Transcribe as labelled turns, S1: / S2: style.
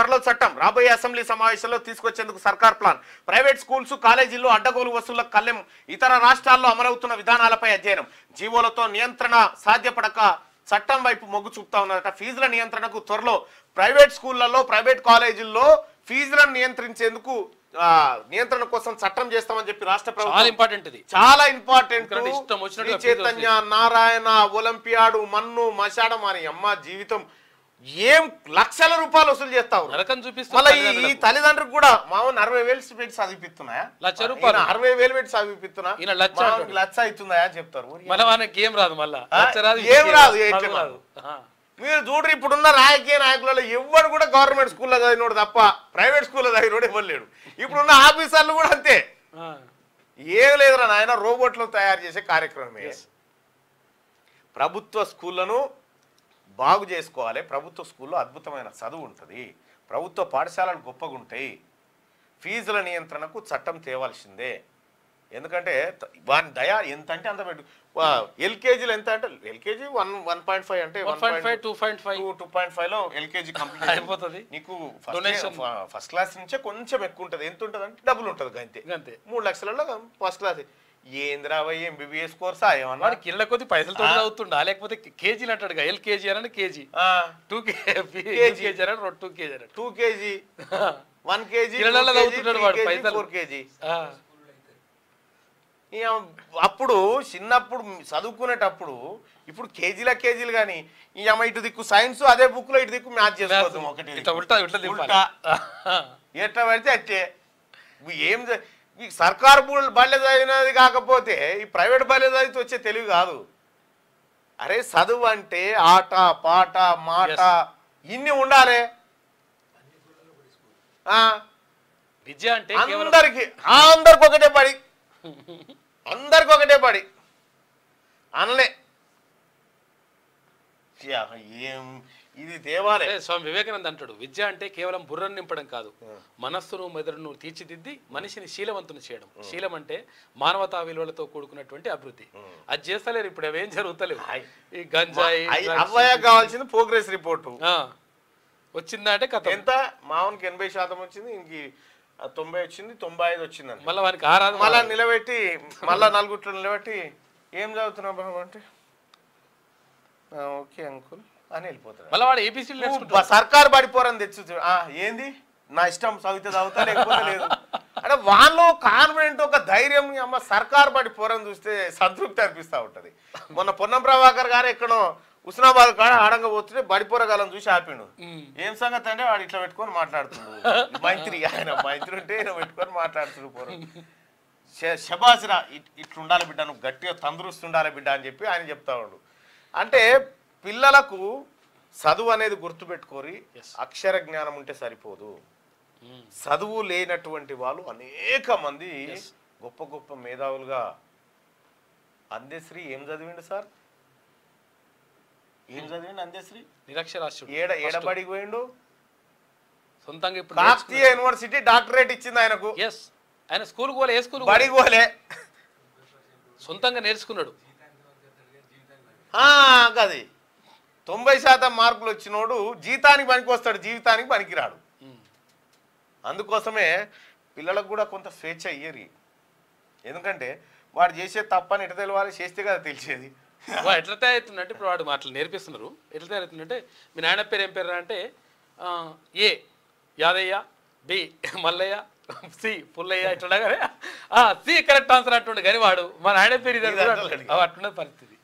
S1: త్వరలో చట్టం రాబోయే అసెంబ్లీ సమావేశంలో తీసుకొచ్చేందుకు సర్కార్ ప్లాన్. ప్రైవేట్ స్కూల్స్ కాలేజీల్లో అడ్డగోలు వసూళ్లకు కళ్ళెం. ఇతర రాష్ట్రాల్లో అమలవుతున్న విధానాలపై అధ్యయనం. జీవోలతో నియంత్రణ సాధ్యపడక చట్టం వైపు మొగ్గు చూపుతా ఉన్నదట. ఫీజుల నియంత్రణకు త్వరలో ప్రైవేట్ స్కూళ్లలో ప్రైవేట్ కాలేజీల్లో ఫీజులను నియంత్రణ కోసం చట్టం చేస్తామని చెప్పి రాష్ట్ర ప్రభుత్వం చాలా ఇంపార్టెంట్. చైతన్య, నారాయణ, ఒలింపియాడు, మన్ను, మశాడం అని అమ్మ జీవితం ఏం లక్షల రూపాయలు వసూలు చేస్తావు. మళ్ళీ ఈ తల్లిదండ్రులకు కూడా మామూలు 60,000 పెట్టి చదివిస్తున్నాయా, 60,000 పెట్టి చదివిస్తున్నా లక్ష అవుతుందా అని చెప్తారు. ఏం రాదు. మీరు చూడరు ఇప్పుడున్న రాజకీయ నాయకులలో ఎవరు కూడా గవర్నమెంట్ స్కూల్లో చదివినోడు తప్ప ప్రైవేట్ స్కూల్లో చదివినోడు ఎవరు లేడు. ఇప్పుడున్న ఆఫీసర్లు కూడా అంతే. ఏం లేదురా నాయన, రోబోట్లు తయారు చేసే కార్యక్రమమే. ప్రభుత్వ స్కూళ్లను బాగు చేసుకోవాలి. ప్రభుత్వ స్కూల్లో అద్భుతమైన చదువు ఉంటుంది. ప్రభుత్వ పాఠశాలలు గొప్పగా ఉంటాయి. ఫీజుల నియంత్రణకు చట్టం తేవాల్సిందే. ఎందుకంటే వాని దయా ఎంత అంటే అంత పెట్టు. ఎల్కేజీలు ఎంత అంటే ఎల్కేజీ 1.5 అంటే 2.5లో ఎల్కేజీ కంప్లీట్ అయిపోతుంది. నీకు ఫస్ట్ క్లాస్ నుంచే కొంచెం ఎక్కువ ఉంటుంది. ఎంత ఉంటుంది అంటే డబుల్ ఉంటుంది. అంతే 3 లక్షలలో ఫస్ట్ క్లాస్. ఏంద్రా ఎంబీబీఎస్ కోర్సా ఏమన్నా కింద కొద్ది పైసలతో చదువుతుండా, లేకపోతే కేజీలు అంటాడు. ఎల్కేజీ అని కేజీ 2 కేజీ అని 2 కేజీ 2 కేజీ 1 కేజీ 4 కేజీ. అప్పుడు చిన్నప్పుడు చదువుకునేటప్పుడు ఇప్పుడు కేజీలు కానీ ఈ అమ్మ ఇటు దిక్కు సైన్స్ అదే బుక్ లో ఇటు దిక్కు మ్యాచ్ చేసుకోవచ్చు. ఒకటి ఎట్లా పడితే అట్టే. ఏం ఈ సర్కారు బళ్ళె చదివినది కాకపోతే ఈ ప్రైవేట్ బళ్ళె చదివితే వచ్చే తెలివి కాదు. అరే చదువు అంటే ఆట పాట మాట ఇన్ని ఉండాలి. విద్య అంటే అందరికి ఒకటే పడి అనలే ఏం ఇది తేవాలే.
S2: స్వామి వివేకానంద అంటాడు, విద్య అంటే కేవలం బుర్రను నింపడం కాదు, మనస్సును మెదడును తీర్చిదిద్ది మనిషిని శీలవంతుని చేయడం. శీలం అంటే మానవతా విలువలతో కూడుకున్నటువంటి అభివృద్ధి. అది చేస్తలేరు ఇప్పుడు. అవేం జరుగుతలేవు. ఈ గంజాయి
S1: కావాల్సింది ప్రోగ్రెస్ రిపోర్టు
S2: వచ్చిందంటే కథ.
S1: ఎంత మామూలుకి 80% వచ్చింది, ఇంక 90 వచ్చింది, 95 వచ్చింది.
S2: మళ్ళీ వానికి ఆరాధన
S1: మళ్ళా నిలబెట్టి మళ్ళా నలుగుట్లో నిలబెట్టి ఏం చదువుతున్నావు బాబు అంటే ఓకే అంకుల్ అని వెళ్ళిపోతాడు.
S2: మళ్ళీ వాడు ఏబీసీలు
S1: సర్కారు పడిపోరని తెచ్చు. ఏంది నా ఇష్టం చదివితే చదువుతా లేకపోతే లేదు అంటే వాళ్ళు కాన్ఫిడెంట్ ఒక ధైర్యం. అమ్మ సర్కారు పడిపోరని చూస్తే సంతృప్తి అనిపిస్తూ ఉంటుంది. మొన్న పొన్నం ప్రభాకర్ గారు ఎక్కడో హుస్నాబాద్ కాడ ఆడంగా పోతుంటే బడిపోరగాలని చూసి ఆపిండు. ఏం సంగతి అంటే వాడు ఇట్లా పెట్టుకొని మాట్లాడుతున్నాడు. మైత్రి మైత్రి ఉంటే పెట్టుకొని మాట్లాడుతున్నాడు. పోరు శబాసిరా ఇట్లుండాలి బిడ్డ, నువ్వు గట్టిగా తందరుస్తుండాలి బిడ్డ అని చెప్పి ఆయన చెప్తా ఉండు. అంటే పిల్లలకు చదువు అనేది గుర్తుపెట్టుకోరి. అక్షర జ్ఞానం ఉంటే సరిపోదు. చదువు లేనటువంటి వాళ్ళు అనేక మంది గొప్ప గొప్ప మేధావులుగా. అందశ్రీ ఏం చదివిండు సార్? ఏం చదివిండు అందశ్రీ?
S2: నిరక్షరాస్యుడు.
S1: ఏడబడికి పోయిండు.
S2: సొంతంగా
S1: కాకతీయ యూనివర్సిటీ డాక్టరేట్ ఇచ్చింది ఆయనకు.
S2: ఆయన స్కూల్ పోలే, ఏ స్కూల్
S1: బడికి పోలే,
S2: సొంతంగా నేర్చుకున్నాడు.
S1: అది 90% మార్కులు వచ్చినోడు జీతానికి పనికి వస్తాడు, జీవితానికి పనికిరాడు. అందుకోసమే పిల్లలకు కూడా కొంత స్వేచ్ఛ ఇయ్యరి. ఎందుకంటే వాడు చేసే తప్పని ఎట్లా తెలవాలి, చేస్తే కదా తెలిసేది.
S2: ఎట్లా తయారవుతుందంటే ఇప్పుడు వాడు అట్లా నేర్పిస్తున్నారు. ఎట్లా తయారవుతుందంటే మీ నాయన పేరు ఏం పేరు అంటే ఏ యాదయ్య, బి మల్లయ్య, సి పుల్లయ్య ఇట్లా కానీ సి కరెక్ట్ ఆన్సర్ అంటుండే. కానీ వాడు మా నాయన పేరు అట్లుండే పరిస్థితి.